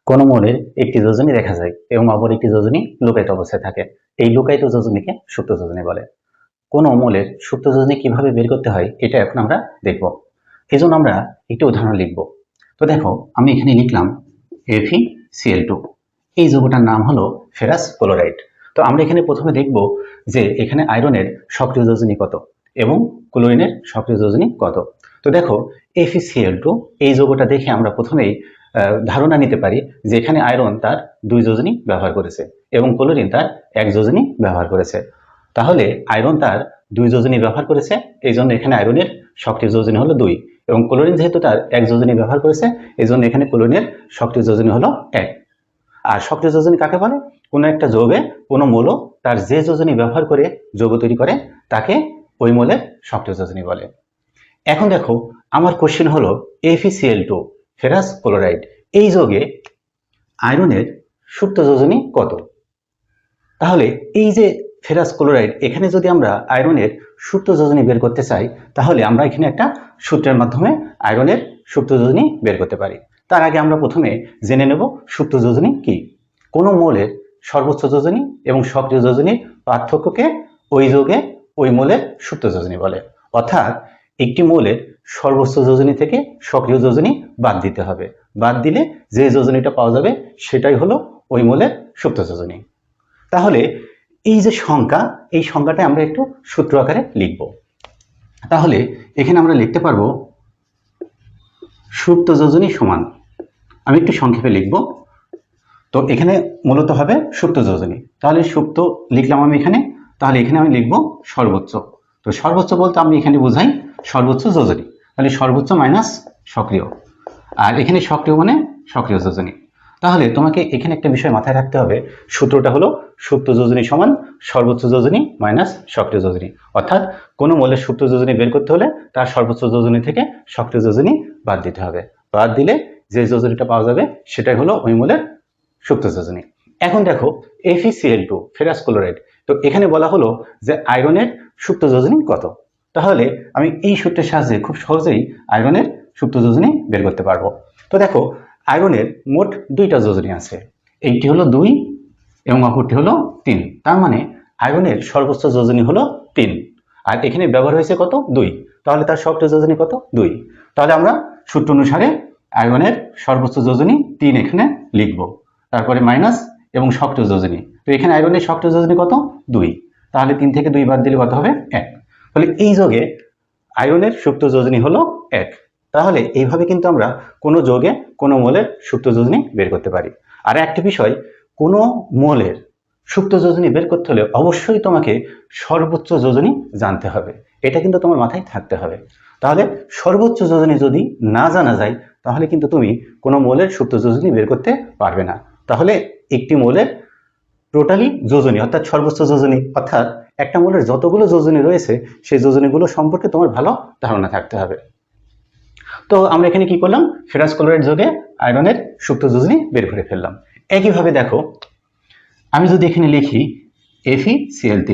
কোন মৌলের একটি যোজনী দেখা যায় এবং অপর একটি যোজনী লুকায়িত অবস্থায় থাকে। এই লুকায়িত যোজনীকে সুপ্ত যোজনী বলে। কোন মৌলের সুপ্ত যোজনী কিভাবে বের করতে হয় এটা এখন আমরা দেখব। এই জন্য আমরা একটি উদাহরণ লিখব। তো দেখো, আমি এখানে লিখলাম FeCl2। এই যৌগটার নাম হলো ফেরাস ক্লোরাইড। তো আমরা এখানে প্রথমে দেখব যে এখানে আয়রনের সক্রিয় যোজনী কত এবং ক্লোরিনের সক্রিয় যোজনী কত। তো দেখো, FeCl2 এই যৌগটা দেখে আমরা প্রথমেই ধারণা নিতে পারি যে এখানে আয়রন তার 2 যোজনী ব্যবহার করেছে এবং ক্লোরিন তার 1 যোজনী ব্যবহার করেছে। তাহলে আয়রন তার 2 যোজনী ব্যবহার করেছে, এই জন্য এখানে আয়রনের সক্রিয় যোজনী হলো 2 এবং ক্লোরিন যেহেতু তার 1 যোজনী ব্যবহার করেছে, এই জন্য এখানে ক্লোরিনের সক্রিয় যোজনী হলো 1। আর সক্রিয় যোজনী কাকে বলে? কোনো একটা যৌগে কোনো মৌল তার যে যোজনী ব্যবহার করে যৌগ তৈরি করে তাকে ওই মৌলের সক্রিয় যোজনী বলে। এখন দেখো, আমার কোশ্চেন হলো FeCl2 ফেরাস ক্লোরাইড এই যৌগে আয়রনের সুপ্ত যোজনী কত? তাহলে এই যে ফেরাস ক্লোরাইড, এখানে যদি আমরা আয়রনের সুপ্ত যোজনী বের করতে চাই তাহলে আমরা এখানে একটা সূত্রের মাধ্যমে আয়রনের সুপ্ত যোজনী বের করতে পারি। তার আগে আমরা প্রথমে জেনে নেব সুপ্ত যোজনী কি। কোনো মৌলের সর্বোচ্চ যোজনী এবং সক্রিয় যোজনীর পার্থক্যকে ওই যৌগে ওই মৌলের সুপ্ত যোজনী বলে। অর্থাৎ একটি মৌলের সর্বোচ্চ যোজনী থেকে সক্রিয় যোজনী বাদ দিতে হবে, বাদ দিলে যে যোজনীটা পাওয়া যাবে সেটাই হলো ওই মৌলের সুপ্ত যোজনী। তাহলে এই যে সংখ্যা, এই সংখ্যাটা আমরা একটু সূত্র আকারে লিখব। তাহলে এখানে আমরা লিখতে পারবো সুপ্ত যোজনী সমান, আমি একটু সংক্ষেপে লিখব। তো এখানে মূলত হবে সুপ্ত যোজনী। তাহলে সুপ্ত লিখলাম আমি এখানে, তাহলে এখানে আমি লিখব সর্বোচ্চ। তো সর্বোচ্চ বলতে আমি এখানে বোঝাই সর্বোচ্চ যোজনী, তাহলে সর্বোচ্চ মাইনাস সক্রিয়, আর এখানে সক্রিয় মানে সক্রিয় যোজনী। তাহলে তোমাকে এখানে একটা বিষয় মাথায় রাখতে হবে, সূত্রটা হলো সুপ্ত যোজনী সমান সর্বোচ্চ যোজনী মাইনাস সক্রিয় যোজনী। অর্থাৎ কোনো মৌলের সুপ্ত যোজনী বের করতে হলে তার সর্বোচ্চ যোজনী থেকে সক্রিয় যোজনী বাদ দিতে হবে, বাদ দিলে যে যোজনীটা পাওয়া যাবে সেটাই হলো ওই মৌলের সুপ্ত যোজনী। এখন দেখো FeCl2 ফেরাস ক্লোরাইড, তো এখানে বলা হলো যে আয়রনের সুপ্ত যোজনী কত। তাহলে আমি এই সূত্রের সাহায্যে খুব সহজেই আয়রনের সুপ্ত যোজনী বের করতে পারবো। তো দেখো, আয়রনের মোট 2টা যোজনী আছে, একটি হলো 2 এবং অপরটি হলো 3। তার মানে আয়রনের সর্বোচ্চ যোজনী হলো 3, আর এখানে ব্যবহার হয়েছে কত? 2। তাহলে তার সক্রিয় যোজনী কত? 2। তাহলে আমরা সূত্র অনুসারে আয়রনের সর্বোচ্চ যোজনী 3 এখানে লিখব, তারপরে মাইনাস এবং সক্রিয় যোজনী। তো এখানে আয়রনের সক্রিয় যোজনী কত? 2। তাহলে 3 থেকে 2 বাদ দিলে কত হবে? 1। তাহলে এই যৌগে আয়রনের সুপ্ত যোজনী হলো 1। তাহলে এইভাবে কিন্তু আমরা কোনো যৌগে কোনো মৌলের সুপ্ত যোজনী বের করতে পারি। আর একটা বিষয়, কোনো মৌলের সুপ্ত যোজনী বের করতে হলে অবশ্যই তোমাকে সর্বোচ্চ যোজনী জানতে হবে, এটা কিন্তু তোমার মাথায় থাকতে হবে। তাহলে সর্বোচ্চ যোজনী যদি না জানা যায় তাহলে কিন্তু তুমি কোনো মৌলের সুপ্ত যোজনী বের করতে পারবে না। তাহলে একটি মৌলের টোটালি যোজনী অর্থাৎ সর্বোচ্চ যোজনী, অর্থাৎ একটা মৌলের যতগুলো যোজনী রয়েছে সেই যোজনীগুলো সম্পর্কে তোমার ভালো ধারণা থাকতে হবে। তো আমরা এখানে কি করলাম? ফেরাস ক্লোরাইড যৌগে আয়রনের সুপ্ত যোজনী বের করে ফেললাম। একইভাবে দেখো, আমি যদি এখানে লিখি FeCl3,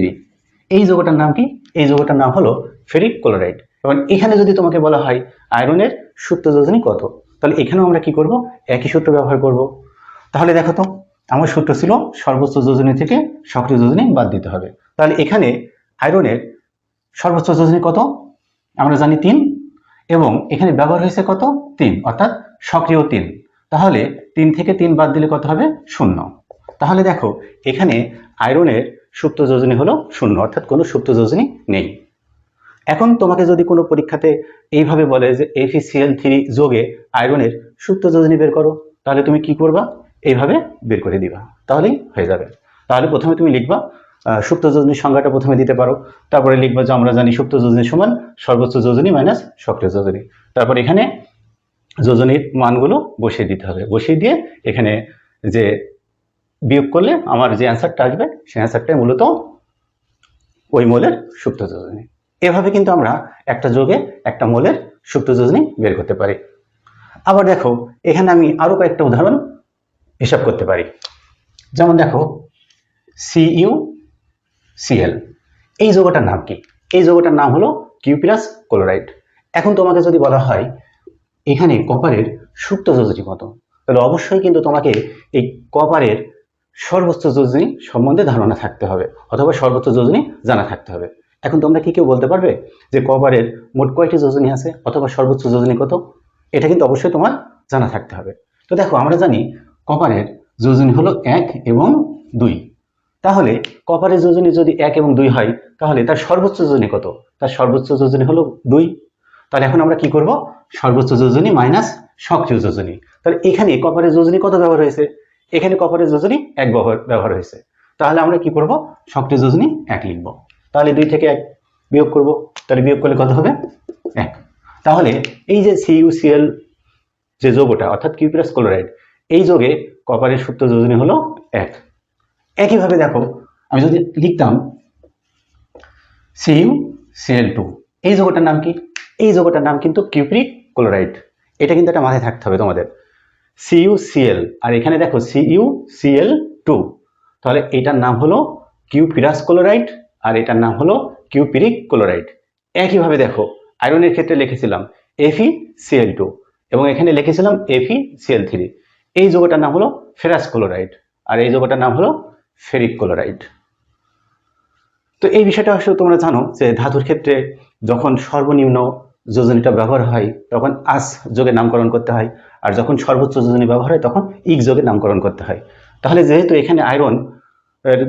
এই যৌগটার নাম কি? এই যৌগটার নাম হলো ফেরিক ক্লোরাইড। এবং এখানে যদি তোমাকে বলা হয় আয়রনের সুপ্ত যোজনী কত, তাহলে এখানেও আমরা কি করব? একই সূত্র ব্যবহার করব। তাহলে দেখো তো, আমার সূত্র ছিল সর্বোচ্চ যোজনী থেকে সক্রিয় যোজনী বাদ দিতে হবে। তাহলে এখানে আয়রনের সর্বোচ্চ যোজনী কত? আমরা জানি 3, এবং এখানে ব্যবহার হয়েছে কত? 3, অর্থাৎ সক্রিয় 3। তাহলে 3 থেকে 3 বাদ দিলে কত হবে? 0। তাহলে দেখো, এখানে আয়রনের সুপ্ত যোজনী হলো 0, অর্থাৎ কোনো সুপ্ত যোজনী নেই। এখন তোমাকে যদি কোনো পরীক্ষাতে এইভাবে বলে যে FeCl3 যৌগে আয়রনের সুপ্ত যোজনী বের করো, তাহলে তুমি কি করবা? এইভাবে বের করে দিবা, তাহলেই হয়ে যাবে। তাহলে প্রথমে তুমি লিখবা সুপ্ত যোজনীর সংজ্ঞাটা প্রথমে দিতে পারো, তারপরে লিখবা যে আমরা জানি সুপ্ত যোজনী সমান সর্বোচ্চ যোজনী মাইনাস সক্রিয় যোজনী। তারপর এখানে যোজনীর মানগুলো বসিয়ে দিতে হবে, বসিয়ে দিয়ে এখানে যে বিয়োগ করলে আমার যে অ্যান্সারটা আসবে সেই অ্যান্সারটাই মূলত ওই মৌলের সুপ্ত যোজনী। এভাবে কিন্তু আমরা একটা যৌগে একটা মৌলের সুপ্ত যোজনী বের করতে পারি। আবার দেখো, এখানে আমি আরো কয়েকটা উদাহরণ হিসাব করতে পারি। যেমন দেখো CuCl, এই যৌগটার নাম কি? এই যৌগটার নাম হলো কিউপিরাস ক্লোরাইড। এখন তোমাকে যদি বলা হয় এখানে কপারের সুপ্ত যোজনী কত, তো তাহলে অবশ্যই কিন্তু তোমাকে এই কপারের সর্বোচ্চ যোজনী সম্বন্ধে ধারণা থাকতে হবে, অথবা সর্বোচ্চ যোজনী জানা থাকতে হবে। এখন তোমরা কি কেউ বলতে পারবে যে কপারের মোট কয়টি যোজনী আছে অথবা সর্বোচ্চ যোজনী কত? এটা কিন্তু অবশ্যই তোমার জানা থাকতে হবে। তো দেখো, আমরা জানি কপারের যোজনী হলো 1 এবং 2। তাহলে কপারের যোজনী যদি 1 এবং 2 হয়, তাহলে তার সর্বোচ্চ যোজনী কত? তার সর্বোচ্চ যোজনী হলো 2। তাহলে এখন আমরা কি করব? সর্বোচ্চ যোজনী মাইনাস সক্রিয় যোজনী। তাহলে এখানে কপারের যোজনী কত ব্যবহার হয়েছে? এখানে কপারের যোজনী 1 ব্যবহার হয়েছে। তাহলে আমরা কি করব? সক্রিয় যোজনী 1 লিখব। তাহলে 2 থেকে 1 বিয়োগ করব। তাহলে বিয়োগ করলে কত হবে? 1। তাহলে এই যে CuCl যে যৌগটা, অর্থাৎ কিউপ্রাস ক্লোরাইড, এই যোগে কপারের সুপ্ত যোজনী হলো 1। একইভাবে দেখো, আমি যদি লিখতাম CuCl2, এই যৌগটার নাম কি? এই যৌগটার নাম কিন্তু কিউপ্রিক ক্লোরাইড। এটা কিন্তু একটা মাথায় থাকতে হবে তোমাদের। CuCl আর এখানে দেখো CuCl2, তাহলে এটার নাম হলো কিউপিরাস ক্লোরাইড আর এটার নাম হলো কিউপিরিক ক্লোরাইড। একইভাবে দেখো, আয়রনের ক্ষেত্রে লিখেছিলাম FeCl2 এবং এখানে লিখেছিলাম FeCl3। এই যৌগটার নাম হলো ফেরাস ক্লোরাইড আর এই যৌগটার নাম হলো ফেরিক ক্লোরাইড। তো এই বিষয়টা আসলে তোমরা জানো যে ধাতুর ক্ষেত্রে যখন সর্বনিম্ন যোজনীটা ব্যবহার হয় তখন আস যোগে নামকরণ করতে হয়, আর যখন সর্বোচ্চ যোজনী ব্যবহার হয় তখন ইক যোগে নামকরণ করতে হয়। তাহলে যেহেতু এখানে আয়রন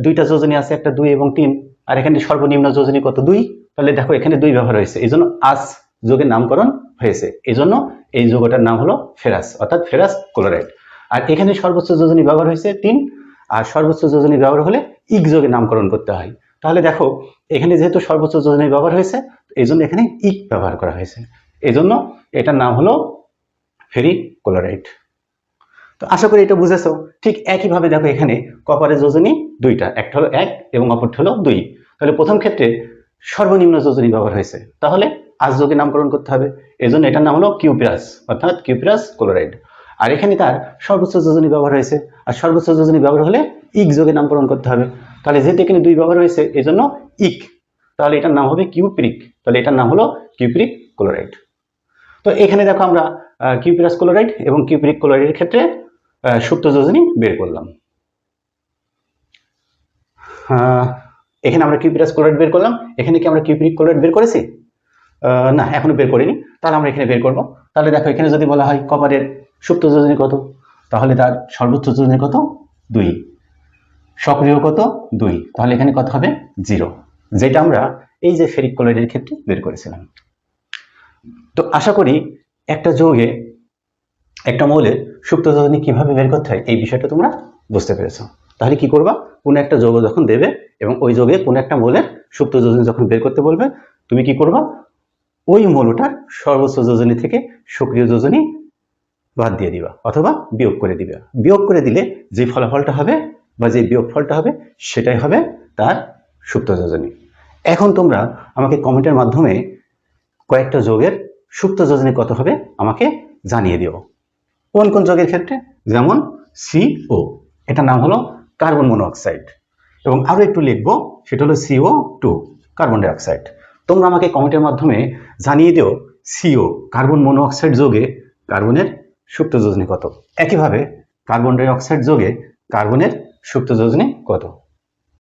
দুইটা যোজনী আছে, একটা 2 এবং 3, আর এখানে সর্বনিম্ন যোজনী কত? 2। তাহলে দেখো এখানে 2 ব্যবহার হয়েছে, এই জন্য আস যোগে নামকরণ হয়েছে। এই জন্য এই যৌগটার নাম হলো ফেরাস, অর্থাৎ ফেরাস ক্লোরাইড। আর এখানে সর্বোচ্চ যোজনী ব্যবহার হয়েছে 3, আর সর্বোচ্চ যোজনী ব্যবহার হলে ইক যোগে নামকরণ করতে হয়। তাহলে দেখো এখানে যেহেতু সর্বোচ্চ যোজনী ব্যবহার হয়েছে, এই জন্য এখানে ইক ব্যবহার করা হয়েছে। এই জন্য এটার নাম হলো ফেরিক ক্লোরাইড। তো আশা করি এটা বুঝেছো। ঠিক একইভাবে দেখো এখানে কপারের যোজনী দুইটা, একটা হলো 1 এবং অপরটা হলো 2। তাহলে প্রথম ক্ষেত্রে সর্বনিম্ন যোজনী ব্যবহার হয়েছে, তাহলে আস যোগে নামকরণ করতে হবে। এই জন্য এটার নাম হলো কিউপিরাস, অর্থাৎ কিউপিরাস ক্লোরাইড। আর এখানে তার সর্বোচ্চ যোজনী ব্যবহার হয়েছে, আর সর্বোচ্চ যোজনী ব্যবহার হলে ইক যোগে নামকরণ করতে হবে। তাহলে যেহেতু এখানে 2 ব্যবহার হয়েছে, এই জন্য ইক, তাহলে এটার নাম হবে কিউপিরিক। তাহলে এটার নাম হলো কিউপিরিক ক্লোরাইড। তো এখানে দেখো আমরা কিউপিরাস ক্লোরাইড এবং কিউপিরিক ক্লোরাইডের ক্ষেত্রে সুপ্ত যোজনী বের করলাম। এখানে আমরা কিউপিরাস ক্লোরাইড বের করলাম, এখানে কি আমরা কিউপিরিক ক্লোরাইড বের করেছি? না, এখনো বের করিনি। তাহলে আমরা এখানে বের করব। তাহলে দেখো এখানে যদি বলা হয় কপারের সুপ্ত যোজনী কত, তাহলে তার সর্বোচ্চ যোজনী কত? 2। সক্রিয় কত? 2। তাহলে এখানে কত হবে? 0, যেটা আমরা এই যে ফেরিক ক্লোরাইডের ক্ষেত্রে বের করেছিলাম। তো আশা করি একটা যৌগে, একটা মৌলের সুপ্ত যোজনী কিভাবে বের করতে হয় এই বিষয়টা তোমরা বুঝতে পেরেছো। তাহলে কি করবা? কোনো একটা যৌগ যখন দেবে এবং ওই যৌগে কোনো একটা মৌলের সুপ্ত যোজনী যখন বের করতে বলবে, তুমি কি করবা? ওই মৌলটার সর্বোচ্চ যোজনী থেকে সক্রিয় যোজনী বাদ দিয়ে দিবা অথবা বিয়োগ করে দিবে। বিয়োগ করে দিলে যে ফলাফলটা হবে বা যে বিয়োগফলটা হবে সেটাই হবে তার সুপ্ত যোজনী। এখন তোমরা আমাকে কমেন্টের মাধ্যমে কয়েকটা যৌগের সুপ্ত যোজনী কত হবে আমাকে জানিয়ে দিও। কোন কোন যৌগের ক্ষেত্রে? যেমন CO, এটার নাম হলো কার্বন মনোঅক্সাইড, এবং আরো একটু লিখবো, সেটা হলো CO2, কার্বন ডাই অক্সাইড। তোমরা আমাকে কমেন্টের মাধ্যমে জানিয়ে দিও CO, কার্বন মনোঅক্সাইড যোগে কার্বনের সুপ্ত যোজনী কত। একইভাবে কার্বন ডাই অক্সাইড যোগে কার্বনের সুপ্ত যোজনী কত।